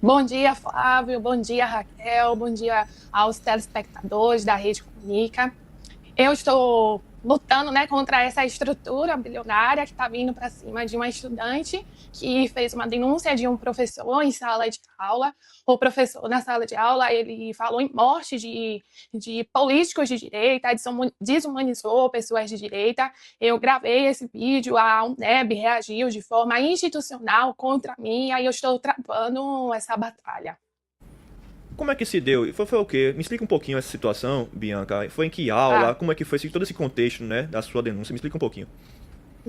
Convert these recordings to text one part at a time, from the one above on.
Bom dia, Flávio. Bom dia, Raquel. Bom dia aos telespectadores da Rede Comunica. Eu estou lutando, né, contra essa estrutura bilionária que está vindo para cima de uma estudante que fez uma denúncia de um professor em sala de aula. O professor, na sala de aula, ele falou em morte de políticos de direita, desumanizou pessoas de direita. Eu gravei esse vídeo, a UNEB reagiu de forma institucional contra mim, e aí eu estou travando essa batalha. Como é que se deu? Foi o quê? Me explica um pouquinho essa situação, Bianca. Foi em que aula? Ah, Como é que foi todo esse contexto, né, da sua denúncia? Me explica um pouquinho.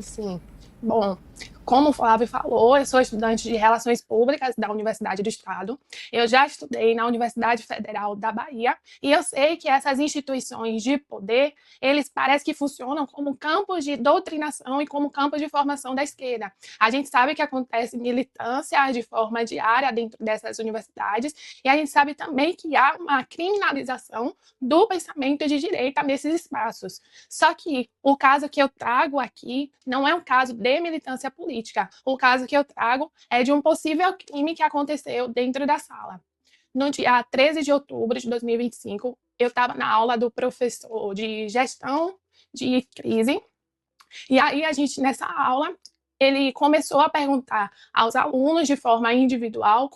sim. Bom, como o Flávio falou, eu sou estudante de Relações Públicas da Universidade do Estado. Eu já estudei na Universidade Federal da Bahia e eu sei que essas instituições de poder, eles parecem que funcionam como campos de doutrinação e como campos de formação da esquerda. A gente sabe que acontece militância de forma diária dentro dessas universidades e a gente sabe também que há uma criminalização do pensamento de direita nesses espaços. Só que o caso que eu trago aqui não é um caso de militância política. O caso que eu trago é de um possível crime que aconteceu dentro da sala. No dia 13 de outubro de 2025, eu estava na aula do professor de gestão de crise, e aí a gente, nessa aula, ele começou a perguntar aos alunos de forma individual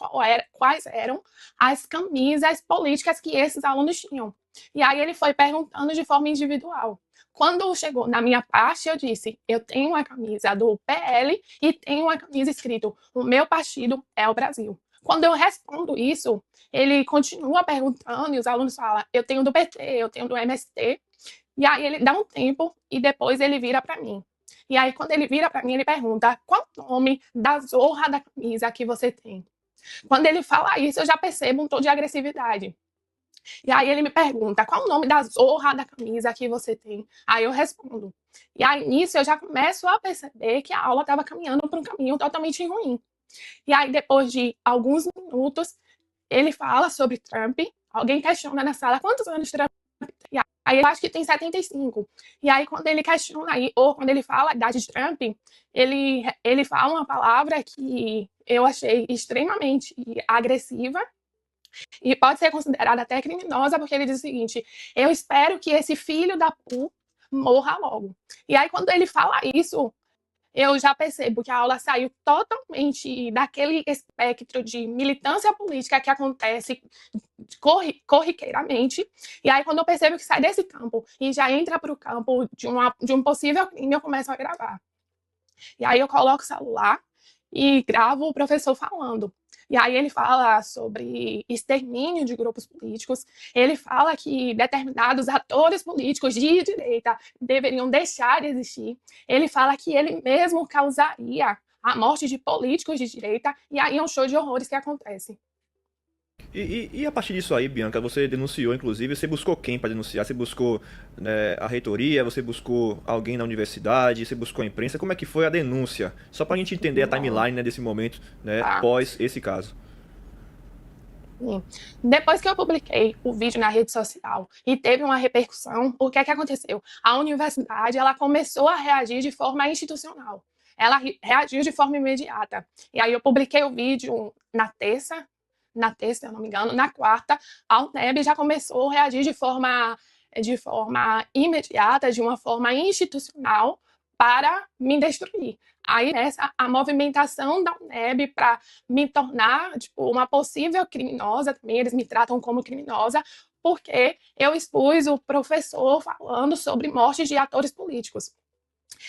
quais eram as camisas políticas que esses alunos tinham. E aí ele foi perguntando de forma individual. Quando chegou na minha parte, eu disse: eu tenho uma camisa do PL e tenho uma camisa escrito: o meu partido é o Brasil. Quando eu respondo isso, ele continua perguntando e os alunos falam: eu tenho do PT, eu tenho do MST. E aí ele dá um tempo e depois ele vira para mim. E aí, quando ele vira para mim, ele pergunta: qual o nome da zorra da camisa que você tem? Quando ele fala isso, eu já percebo um tom de agressividade. E aí ele me pergunta: qual o nome da zorra da camisa que você tem? Aí eu respondo. E aí nisso eu já começo a perceber que a aula estava caminhando para um caminho totalmente ruim. E aí, depois de alguns minutos, ele fala sobre Trump. Alguém questiona na sala quantos anos Trump tem. Aí eu acho que tem 75. E aí, quando ele questiona aí, ou quando ele fala a idade de Trump, ele fala uma palavra que eu achei extremamente agressiva e pode ser considerada até criminosa, porque ele diz o seguinte: eu espero que esse filho da Pu morra logo. E aí, quando ele fala isso, eu já percebo que a aula saiu totalmente daquele espectro de militância política que acontece corriqueiramente. E aí, quando eu percebo que sai desse campo e já entra para o campo de um possível crime, eu começo a gravar. E aí eu coloco o celular e gravo o professor falando. E aí ele fala sobre extermínio de grupos políticos, ele fala que determinados atores políticos de direita deveriam deixar de existir, ele fala que ele mesmo causaria a morte de políticos de direita, e aí é um show de horrores que acontece. E a partir disso aí, Bianca, você denunciou, inclusive, você buscou quem para denunciar? Você buscou, né, a reitoria, você buscou alguém na universidade, você buscou a imprensa? Como é que foi a denúncia? Só para a gente entender a Bom, timeline, né, desse momento, né, tá. pós esse caso. Sim. Depois que eu publiquei o vídeo na rede social e teve uma repercussão, o que é que aconteceu? A universidade ela começou a reagir de forma institucional. Ela reagiu de forma imediata. E aí eu publiquei o vídeo na terça, se eu não me engano, na quarta, a UNEB já começou a reagir de forma imediata, de uma forma institucional, para me destruir. Aí, nessa, a movimentação da UNEB para me tornar tipo, uma possível criminosa também, eles me tratam como criminosa, porque eu expus o professor falando sobre mortes de atores políticos.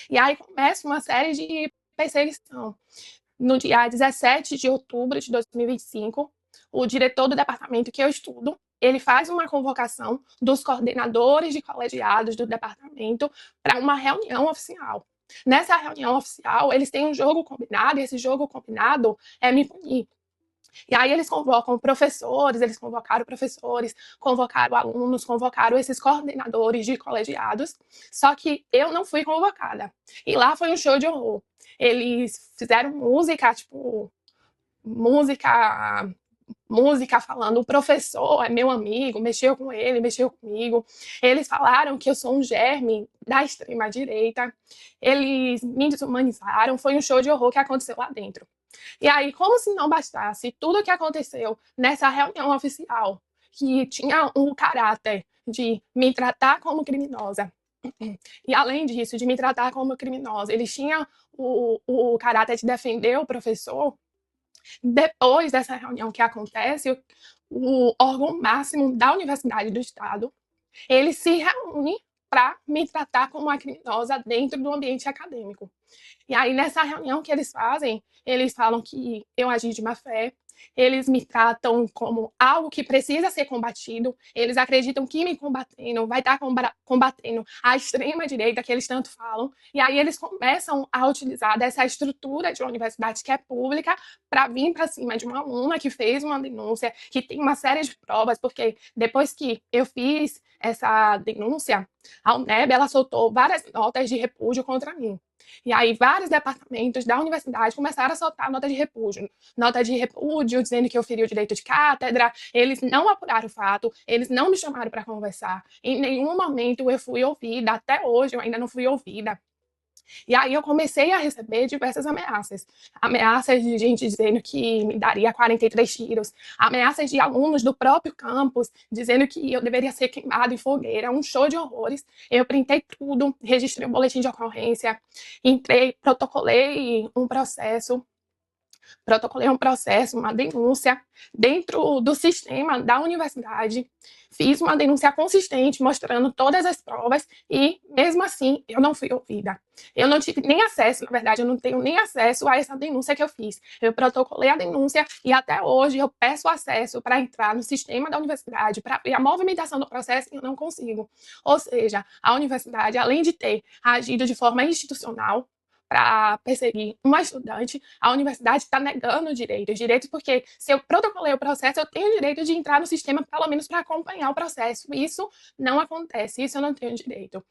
E aí começa uma série de perseguição. No dia 17 de outubro de 2025, o diretor do departamento que eu estudo, ele faz uma convocação dos coordenadores de colegiados do departamento para uma reunião oficial. Nessa reunião oficial, eles têm um jogo combinado, e esse jogo combinado é me punir. E aí eles convocam professores, eles convocaram professores, convocaram alunos, convocaram esses coordenadores de colegiados, só que eu não fui convocada. E lá foi um show de horror. Eles fizeram música, tipo, música música falando, o professor é meu amigo, mexeu com ele, mexeu comigo. Eles falaram que eu sou um germe da extrema direita. Eles me desumanizaram, foi um show de horror que aconteceu lá dentro. E aí, como se não bastasse tudo o que aconteceu nessa reunião oficial, que tinha um caráter de me tratar como criminosa, e além disso, de me tratar como criminosa, eles tinham o caráter de defender o professor, depois dessa reunião que acontece, o órgão máximo da Universidade do Estado, ele se reúne para me tratar como uma criminosa dentro do ambiente acadêmico. E aí, nessa reunião que eles fazem, eles falam que eu agi de má fé, eles me tratam como algo que precisa ser combatido, eles acreditam que me combatendo vai estar combatendo a extrema-direita que eles tanto falam, e aí eles começam a utilizar dessa estrutura de uma universidade que é pública para vir para cima de uma aluna que fez uma denúncia, que tem uma série de provas, porque depois que eu fiz essa denúncia, a UNEB ela soltou várias notas de repúdio contra mim. E aí vários departamentos da universidade começaram a soltar nota de repúdio dizendo que eu feri o direito de cátedra. Eles não apuraram o fato, eles não me chamaram para conversar. Em nenhum momento eu fui ouvida, até hoje eu ainda não fui ouvida. E aí eu comecei a receber diversas ameaças. Ameaças de gente dizendo que me daria 43 tiros, ameaças de alunos do próprio campus dizendo que eu deveria ser queimado em fogueira, um show de horrores. Eu printei tudo, registrei um boletim de ocorrência, entrei, protocolei um processo, uma denúncia dentro do sistema da universidade, fiz uma denúncia consistente, mostrando todas as provas e, mesmo assim, eu não fui ouvida. Eu não tive nem acesso, na verdade, eu não tenho nem acesso a essa denúncia que eu fiz. Eu protocolei a denúncia e até hoje eu peço acesso para entrar no sistema da universidade, para ver a movimentação do processo e eu não consigo. Ou seja, a universidade, além de ter agido de forma institucional, para perseguir uma estudante, a universidade está negando direitos porque se eu protocolei o processo, eu tenho o direito de entrar no sistema, pelo menos para acompanhar o processo. Isso não acontece, isso eu não tenho direito.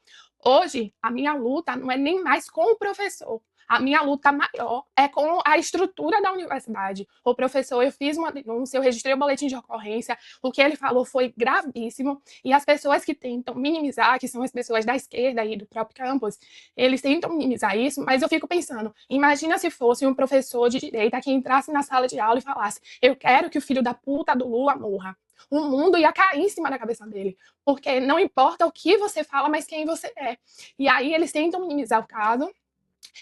Hoje, a minha luta não é nem mais com o professor. A minha luta maior é com a estrutura da universidade. O professor, eu fiz uma denúncia, eu registrei o boletim de ocorrência, o que ele falou foi gravíssimo, e as pessoas que tentam minimizar, que são as pessoas da esquerda e do próprio campus, eles tentam minimizar isso, mas eu fico pensando, imagina se fosse um professor de direita que entrasse na sala de aula e falasse, eu quero que o filho da puta do Lula morra. O mundo ia cair em cima da cabeça dele, porque não importa o que você fala, mas quem você é. E aí eles tentam minimizar o caso,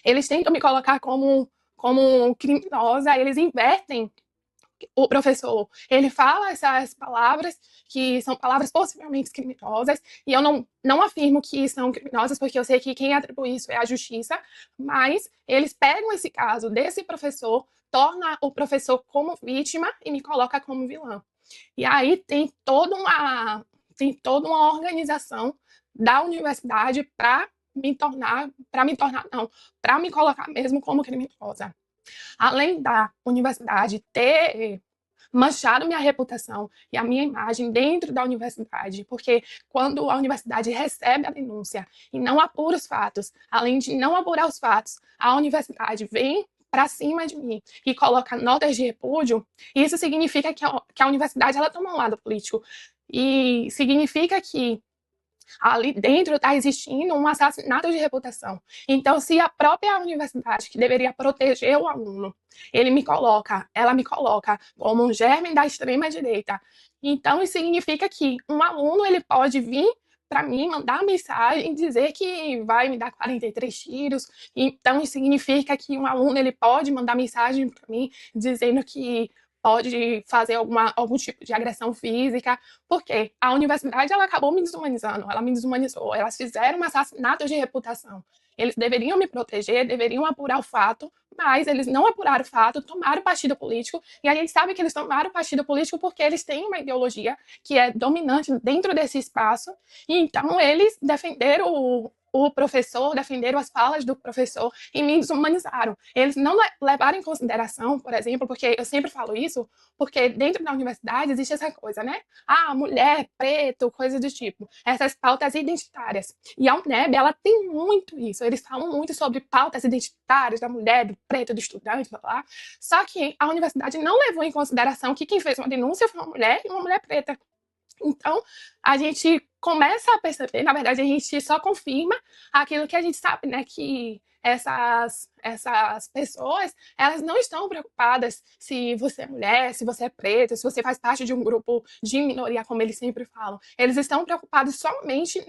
eles tentam me colocar como criminosa, eles invertem o professor. Ele fala essas palavras, que são palavras possivelmente criminosas, e eu não afirmo que são criminosas, porque eu sei que quem atribui isso é a justiça, mas eles pegam esse caso desse professor, torna o professor como vítima e me coloca como vilã. E aí tem toda uma organização da universidade para me colocar mesmo como criminosa. Além da universidade ter manchado minha reputação e a minha imagem dentro da universidade, porque quando a universidade recebe a denúncia e não apura os fatos, além de não apurar os fatos, a universidade vem para cima de mim e coloca notas de repúdio, isso significa que a universidade ela toma um lado político. E significa que ali dentro está existindo um assassinato de reputação. Então, se a própria universidade, que deveria proteger o aluno, ela me coloca como um germe da extrema-direita, então isso significa que um aluno ele pode vir para mim, mandar mensagem e dizer que vai me dar 43 tiros. Então, isso significa que um aluno ele pode mandar mensagem para mim dizendo que pode fazer algum tipo de agressão física, porque a universidade ela acabou me desumanizando, ela me desumanizou, elas fizeram um assassinato de reputação. Eles deveriam me proteger, deveriam apurar o fato, mas eles não apuraram o fato, tomaram partido político, e a gente sabe que eles tomaram partido político porque eles têm uma ideologia que é dominante dentro desse espaço, e então eles defenderam o professor, defenderam as falas do professor e me desumanizaram. Eles não levaram em consideração, por exemplo, porque eu sempre falo isso, porque dentro da universidade existe essa coisa, né? Ah, mulher, preto, coisa do tipo. Essas pautas identitárias. E a UNEB, ela tem muito isso. Eles falam muito sobre pautas identitárias da mulher, do preto, do estudante, blá, blá. Só que a universidade não levou em consideração que quem fez uma denúncia foi uma mulher e uma mulher preta. Então, a gente começa a perceber, na verdade, a gente só confirma aquilo que a gente sabe, né? Que essas pessoas, elas não estão preocupadas se você é mulher, se você é preta, se você faz parte de um grupo de minoria, como eles sempre falam. Eles estão preocupados somente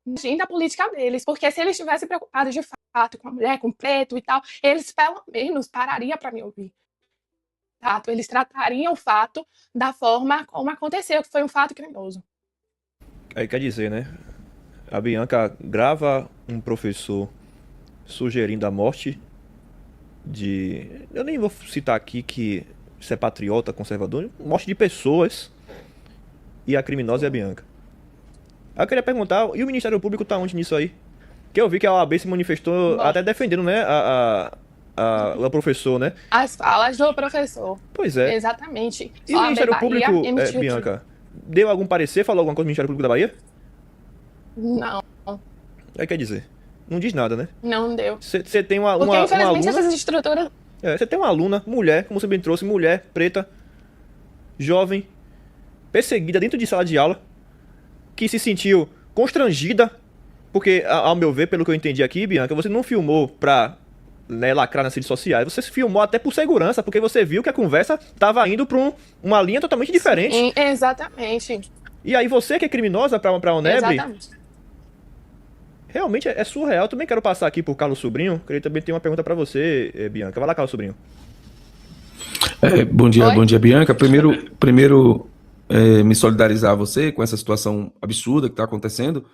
na agenda política deles, porque se eles estivessem preocupados de fato com a mulher, com o preto e tal, eles pelo menos parariam para me ouvir. Fato, eles tratariam o fato da forma como aconteceu, que foi um fato criminoso. Aí quer dizer, né? A Bianca grava um professor sugerindo a morte de. Eu nem vou citar aqui que isso é patriota, conservador, morte de pessoas. E a criminosa é a Bianca. Aí eu queria perguntar, e o Ministério Público tá onde nisso aí? Que eu vi que a OAB se manifestou Bom, até defendendo, né, o professor, né? as falas do professor. Pois é. Exatamente. E o A AB Ministério Bahia Público, emitiu. Bianca, deu algum parecer, falou alguma coisa do Ministério Público da Bahia? Não, Aí quer dizer, não diz nada, né? não deu. Você tem Porque, uma infelizmente, aluna. essas estruturas. Você tem uma aluna, mulher, como você bem trouxe, mulher, preta, jovem, perseguida dentro de sala de aula, que se sentiu constrangida, porque, ao meu ver, pelo que eu entendi aqui, Bianca, você não filmou pra, né, lacrar nas redes sociais, você filmou até por segurança, porque você viu que a conversa tava indo pra uma linha totalmente diferente. Exatamente. E aí você que é criminosa pra Onebre, Exatamente. realmente é surreal. Eu também quero passar aqui por Carlos Sobrinho, que ele também tem uma pergunta pra você, Bianca. Vai lá, Carlos Sobrinho. Oi? Bom dia, Bianca. Primeiro me solidarizar a você com essa situação absurda que está acontecendo.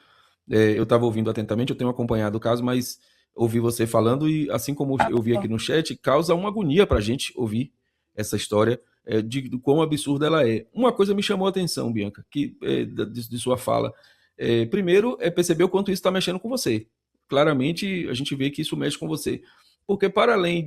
Eu estava ouvindo atentamente, eu tenho acompanhado o caso, mas ouvi você falando e, assim como eu vi aqui no chat, causa uma agonia para a gente ouvir essa história de quão absurda ela é. Uma coisa me chamou a atenção, Bianca, de sua fala. Primeiro, é perceber o quanto isso está mexendo com você. Claramente, a gente vê que isso mexe com você. Porque, para além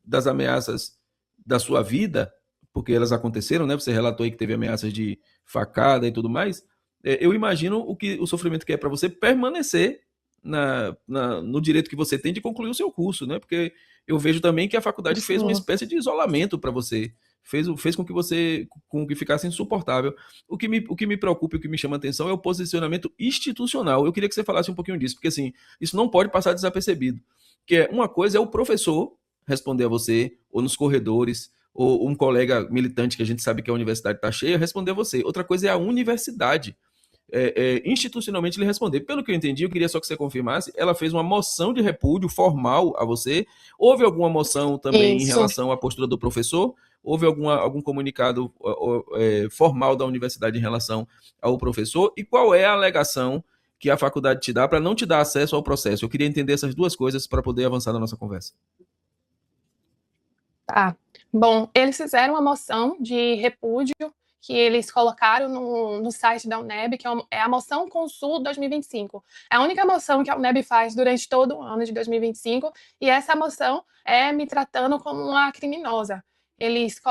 das ameaças da sua vida, porque elas aconteceram, né? Você relatou aí que teve ameaças de facada e tudo mais. Eu imagino o sofrimento que é para você permanecer no direito que você tem de concluir o seu curso, né? Porque eu vejo também que a faculdade fez uma Sim. espécie de isolamento para você, fez com que você com que ficasse insuportável. O que me preocupa e o que me chama a atenção é o posicionamento institucional. Eu queria que você falasse um pouquinho disso, porque assim, isso não pode passar desapercebido. Que uma coisa é o professor responder a você, ou nos corredores, ou um colega militante que a gente sabe que a universidade está cheia, responder a você. Outra coisa é a universidade institucionalmente lhe responder. Pelo que eu entendi, eu queria só que você confirmasse, ela fez uma moção de repúdio formal a você. Houve alguma moção também em Isso. relação à postura do professor? Houve algum comunicado formal da universidade em relação ao professor? E qual é a alegação que a faculdade te dá para não te dar acesso ao processo? Eu queria entender essas duas coisas para poder avançar na nossa conversa. Tá. Bom, eles fizeram uma moção de repúdio que eles colocaram no site da UNEB, que é a moção Consul 2025. É a única moção que a UNEB faz durante todo o ano de 2025, e essa moção é me tratando como uma criminosa. Eles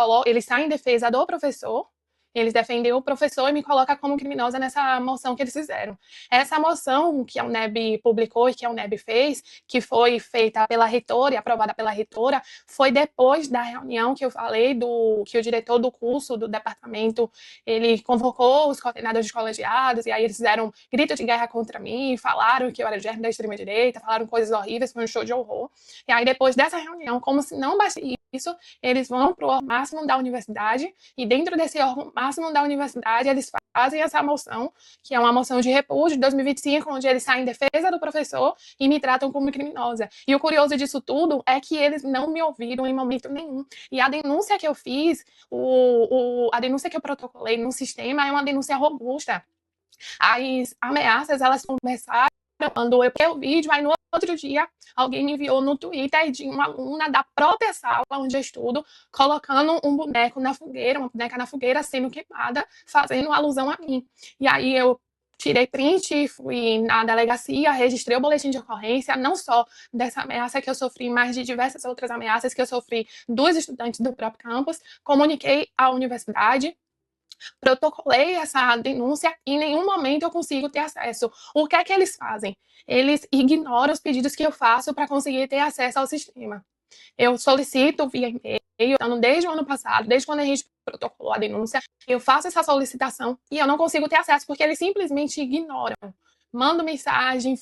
saem em defesa do professor, eles defendem o professor e me colocam como criminosa nessa moção que eles fizeram. Essa moção que a UNEB publicou e que a UNEB fez, que foi feita pela reitora e aprovada pela reitora, foi depois da reunião que eu falei, que o diretor do curso, do departamento, ele convocou os coordenadores de colegiados, e aí eles fizeram grito de guerra contra mim, falaram que eu era germe da extrema-direita, falaram coisas horríveis, foi um show de horror. E aí, depois dessa reunião, como se não bastasse isso, eles vão para o órgão máximo da universidade, e dentro desse órgão máximo da universidade, eles fazem essa moção, que é uma moção de repúdio de 2025, onde eles saem em defesa do professor e me tratam como criminosa. E o curioso disso tudo é que eles não me ouviram em momento nenhum. E a denúncia que eu fiz, a denúncia que eu protocolei no sistema é uma denúncia robusta. As ameaças, elas começaram quando eu peguei o vídeo, aí no outro dia alguém me enviou no Twitter de uma aluna da própria sala onde eu estudo, colocando um boneco na fogueira, uma boneca na fogueira sendo queimada, fazendo alusão a mim. E aí eu tirei print, fui na delegacia, registrei o boletim de ocorrência, não só dessa ameaça que eu sofri, mas de diversas outras ameaças que eu sofri dos estudantes do próprio campus, comuniquei à universidade, protocolei essa denúncia e em nenhum momento eu consigo ter acesso. O que é que eles fazem? Eles ignoram os pedidos que eu faço para conseguir ter acesso ao sistema. Eu solicito via e-mail, desde o ano passado, desde quando a gente protocolou a denúncia, eu faço essa solicitação e eu não consigo ter acesso, porque eles simplesmente ignoram. Mando mensagem,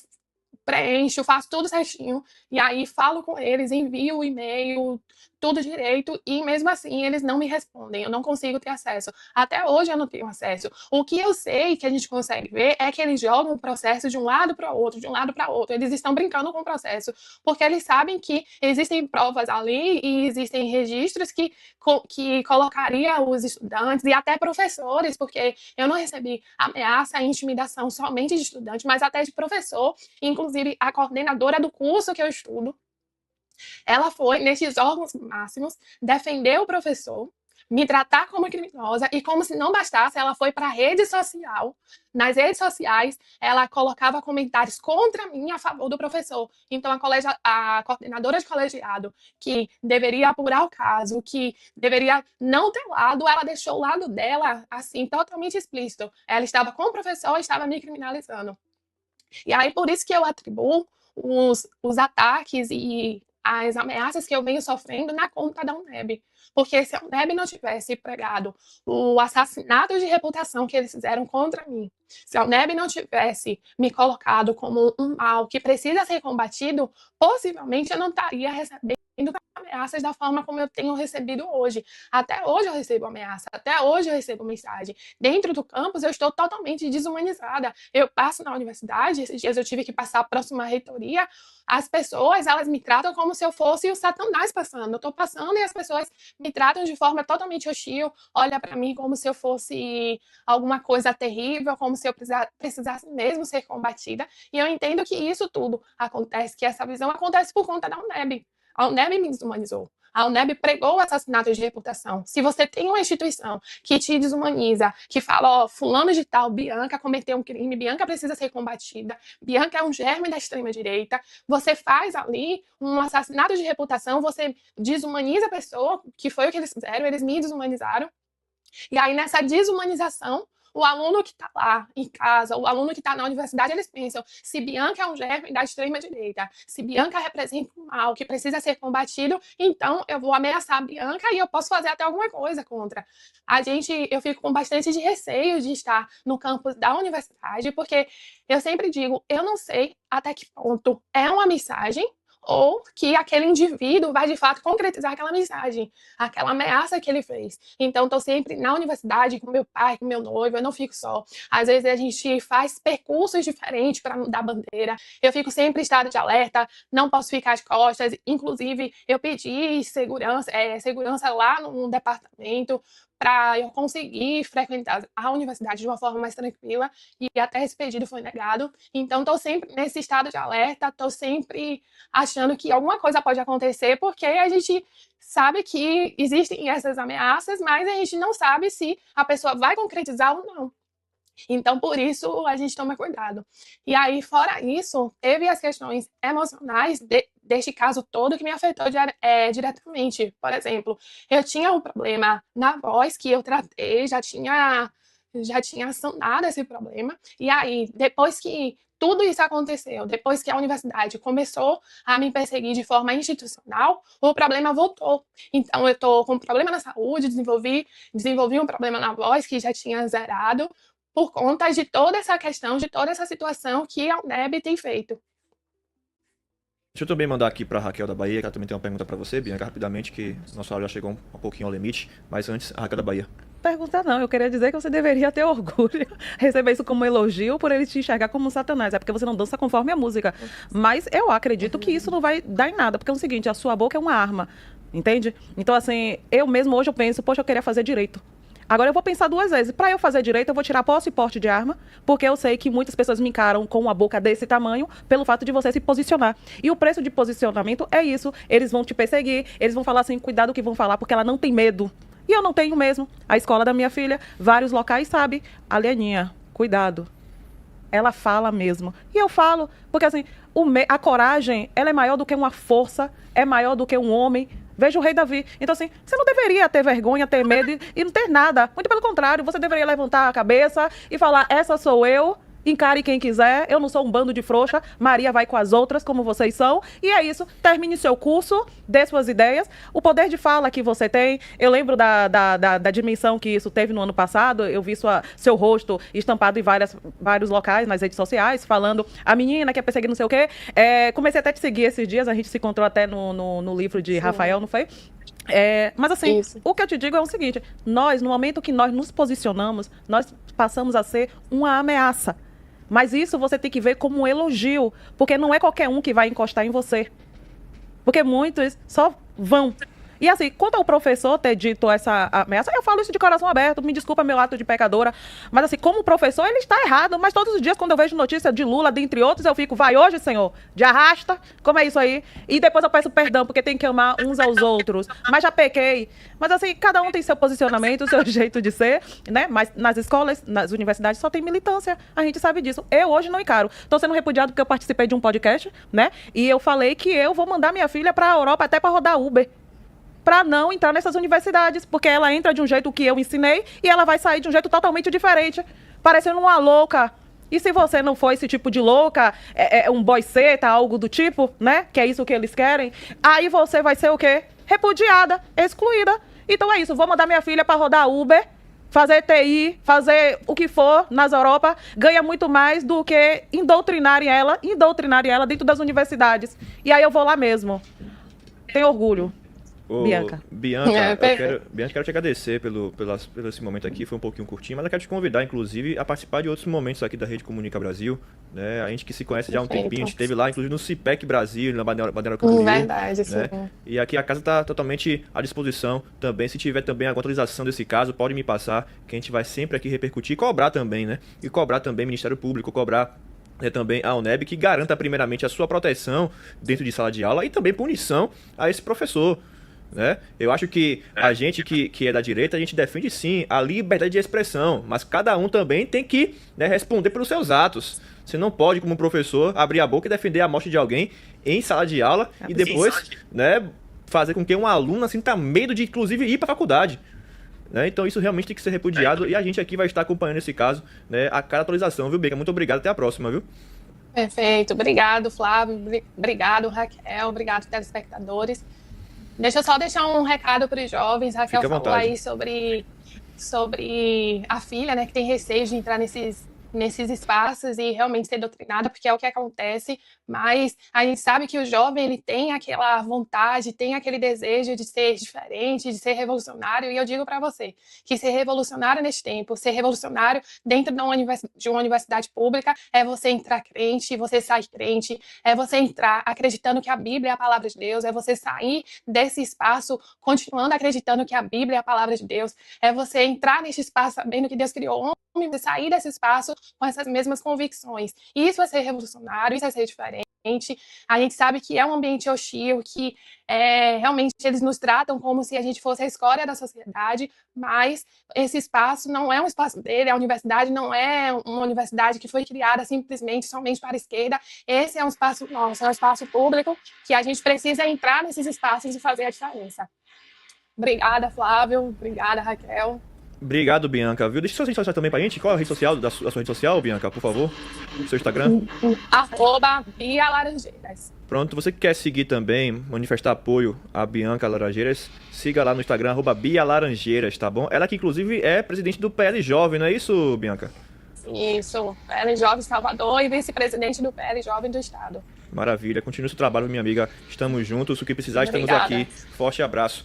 preencho, faço tudo certinho, e aí falo com eles, envio o e-mail, tudo direito, e mesmo assim eles não me respondem, eu não consigo ter acesso. Até hoje eu não tenho acesso. O que eu sei que a gente consegue ver é que eles jogam o processo de um lado para outro, de um lado para outro. Eles estão brincando com o processo, porque eles sabem que existem provas ali e existem registros que colocaria os estudantes e até professores, porque eu não recebi ameaça e intimidação somente de estudante, mas até de professor. Inclusive, a coordenadora do curso que eu estudo, ela foi nesses órgãos máximos defender o professor, me tratar como criminosa, e como se não bastasse, ela foi para a rede social. Nas redes sociais, ela colocava comentários contra mim a favor do professor. Então, a coordenadora de colegiado, que deveria apurar o caso, que deveria não ter lado, ela deixou o lado dela, assim, totalmente explícito. Ela estava com o professor e estava me criminalizando. E aí, por isso que eu atribuo os ataques e as ameaças que eu venho sofrendo na conta da UNEB. Porque se a UNEB não tivesse pregado o assassinato de reputação que eles fizeram contra mim, se a UNEB não tivesse me colocado como um mal que precisa ser combatido, possivelmente eu não estaria recebendo ameaças da forma como eu tenho recebido hoje. Até hoje eu recebo ameaça, até hoje eu recebo mensagem. Dentro do campus eu estou totalmente desumanizada. Eu passo na universidade, esses dias eu tive que passar próximo à reitoria, as pessoas, elas me tratam como se eu fosse o Satanás passando. Eu estou passando e as pessoas me tratam de forma totalmente hostil, olha para mim como se eu fosse alguma coisa terrível, como se eu precisasse mesmo ser combatida. E eu entendo que isso tudo acontece, que essa visão acontece por conta da UNEB. A UNEB me desumanizou. A UNEB pregou o assassinato de reputação. Se você tem uma instituição que te desumaniza, que fala, ó, fulano de tal, Bianca cometeu um crime, Bianca precisa ser combatida, Bianca é um germe da extrema-direita, você faz ali um assassinato de reputação, você desumaniza a pessoa, que foi o que eles fizeram, eles me desumanizaram. E aí, nessa desumanização, o aluno que está lá em casa, o aluno que está na universidade, eles pensam, se Bianca é um germe da extrema-direita, se Bianca representa um mal que precisa ser combatido, então eu vou ameaçar a Bianca e eu posso fazer até alguma coisa contra. Eu fico com bastante de receio de estar no campus da universidade, porque eu sempre digo, eu não sei até que ponto é uma mensagem ou que aquele indivíduo vai de fato concretizar aquela mensagem, aquela ameaça que ele fez. Então, estou sempre na universidade com meu pai, com meu noivo, eu não fico só. Às vezes a gente faz percursos diferentes para mudar a bandeira, eu fico sempre em estado de alerta, não posso ficar de costas, inclusive eu pedi segurança lá no departamento, para eu conseguir frequentar a universidade de uma forma mais tranquila, e até esse pedido foi negado. Então, estou sempre nesse estado de alerta, estou sempre achando que alguma coisa pode acontecer, porque a gente sabe que existem essas ameaças, mas a gente não sabe se a pessoa vai concretizar ou não. Então, por isso, a gente toma cuidado. E aí, fora isso, teve as questões emocionais deste caso todo que me afetou diretamente. Por exemplo, eu tinha um problema na voz que eu tratei, já tinha sanado esse problema. E aí, depois que tudo isso aconteceu, depois que a universidade começou a me perseguir de forma institucional, o problema voltou. Então, eu estou com um problema na saúde, desenvolvi um problema na voz que já tinha zerado, por conta de toda essa questão, de toda essa situação que a UNEB tem feito. Deixa eu também mandar aqui para a Raquel da Bahia, que ela também tem uma pergunta para você, Bianca, rapidamente, que nosso áudio já chegou um pouquinho ao limite, mas antes, a Raquel da Bahia. Pergunta não, eu queria dizer que você deveria ter orgulho, receber isso como elogio por ele te enxergar como um Satanás, é porque você não dança conforme a música. Mas eu acredito que isso não vai dar em nada, porque é o seguinte, a sua boca é uma arma, entende? Então assim, eu mesmo hoje eu penso, poxa, eu queria fazer direito. Agora eu vou pensar duas vezes. Para eu fazer direito, eu vou tirar posse e porte de arma, porque eu sei que muitas pessoas me encaram com uma boca desse tamanho pelo fato de você se posicionar. E o preço de posicionamento é isso. Eles vão te perseguir, eles vão falar assim, cuidado o que vão falar, porque ela não tem medo. E eu não tenho mesmo. A escola da minha filha, vários locais sabe. Alieninha, cuidado. Ela fala mesmo. E eu falo, porque assim, a coragem, ela é maior do que uma força, é maior do que um homem. Veja o rei Davi. Então, assim, você não deveria ter vergonha, ter medo e não ter nada. Muito pelo contrário, você deveria levantar a cabeça e falar, essa sou eu Encare quem quiser, eu não sou um bando de frouxa, Maria vai com as outras, como vocês são, e é isso, termine seu curso, dê suas ideias, o poder de fala que você tem, eu lembro da dimensão que isso teve no ano passado, eu vi seu rosto estampado em vários locais, nas redes sociais, falando, a menina que é perseguir não sei o quê, comecei até a te seguir esses dias, a gente se encontrou até no livro de Rafael, não foi? Mas assim, o que eu te digo é o seguinte, nós, no momento que nós nos posicionamos, nós passamos a ser uma ameaça. Mas isso você tem que ver como um elogio, porque não é qualquer um que vai encostar em você. Porque muitos só vão. E assim, quanto ao professor ter dito essa ameaça, eu falo isso de coração aberto, me desculpa meu ato de pecadora, mas assim, como professor, ele está errado, mas todos os dias, quando eu vejo notícia de Lula, dentre outros, eu fico, vai hoje, senhor, de arrasta, como é isso aí? E depois eu peço perdão, porque tem que amar uns aos outros, mas já pequei. Mas assim, cada um tem seu posicionamento, seu jeito de ser, né? Mas nas escolas, nas universidades, só tem militância, a gente sabe disso. Eu hoje não encaro. Estou sendo repudiado porque eu participei de um podcast, né? E eu falei que eu vou mandar minha filha para a Europa até para rodar Uber, para não entrar nessas universidades, porque ela entra de um jeito que eu ensinei e ela vai sair de um jeito totalmente diferente, parecendo uma louca. E se você não for esse tipo de louca, um boiceta, algo do tipo, né? Que é isso que eles querem, aí você vai ser o quê? Repudiada, excluída. Então é isso, vou mandar minha filha para rodar Uber, fazer TI, fazer o que for nas Europa, ganha muito mais do que doutrinarem ela dentro das universidades. E aí eu vou lá mesmo. Tenho orgulho. Bianca. Quero te agradecer pelo esse momento aqui, foi um pouquinho curtinho, mas eu quero te convidar, inclusive, a participar de outros momentos aqui da Rede Comunica Brasil, né? A gente que se conhece já há um tempinho, a gente esteve lá, inclusive, no CIPEC Brasil, na Bandeira Camboriú. Verdade, né? sim. E aqui a casa está totalmente à disposição também, se tiver também alguma atualização desse caso, pode me passar, que a gente vai sempre aqui repercutir e cobrar também, né? E cobrar também Ministério Público, cobrar também a UNEB, que garanta primeiramente a sua proteção dentro de sala de aula e também punição a esse professor. Né? Eu acho que a gente que é da direita, a gente defende sim a liberdade de expressão, mas cada um também tem que, né, responder pelos seus atos. Você não pode, como professor, abrir a boca e defender a morte de alguém em sala de aula e depois, né, fazer com que um aluno assim, tenha medo de, inclusive, ir para a faculdade. Né? Então isso realmente tem que ser repudiado e a gente aqui vai estar acompanhando esse caso, né, a cada atualização, viu, Bianca? Muito obrigado, até a próxima, viu? Perfeito, obrigado, Flávio, obrigado, Raquel, obrigado, telespectadores. Deixa eu só deixar um recado para os jovens. Raquel falou aí sobre a filha, né, que tem receio de entrar nesses espaços e realmente ser doutrinada, porque é o que acontece, mas a gente sabe que o jovem, ele tem aquela vontade, tem aquele desejo de ser diferente, de ser revolucionário, e eu digo para você, que ser revolucionário neste tempo, ser revolucionário dentro de uma universidade pública, é você entrar crente, você sair crente, é você entrar acreditando que a Bíblia é a palavra de Deus, é você sair desse espaço continuando acreditando que a Bíblia é a palavra de Deus, é você entrar nesse espaço sabendo que Deus criou homem, você sair desse espaço com essas mesmas convicções. Isso é ser revolucionário, isso é ser diferente. A gente sabe que é um ambiente hostil, que realmente eles nos tratam como se a gente fosse a escória da sociedade, mas esse espaço não é um espaço dele, a universidade não é uma universidade que foi criada simplesmente somente para a esquerda. Esse é um espaço nosso, é um espaço público que a gente precisa entrar nesses espaços e fazer a diferença. Obrigada, Flávio. Obrigada, Raquel. Obrigado, Bianca, viu? Deixa sua rede social também pra gente. Qual é a rede social, a sua rede social, Bianca, por favor? Seu Instagram? @BiaLaranjeiras. Pronto, você que quer seguir também, manifestar apoio a Bianca Laranjeiras, siga lá no Instagram, @BiaLaranjeiras, tá bom? Ela que, inclusive, é presidente do PL Jovem, não é isso, Bianca? Isso, PL Jovem Salvador e vice-presidente do PL Jovem do Estado. Maravilha, continue o seu trabalho, minha amiga. Estamos juntos, o que precisar, estamos Obrigada. aqui. Forte abraço.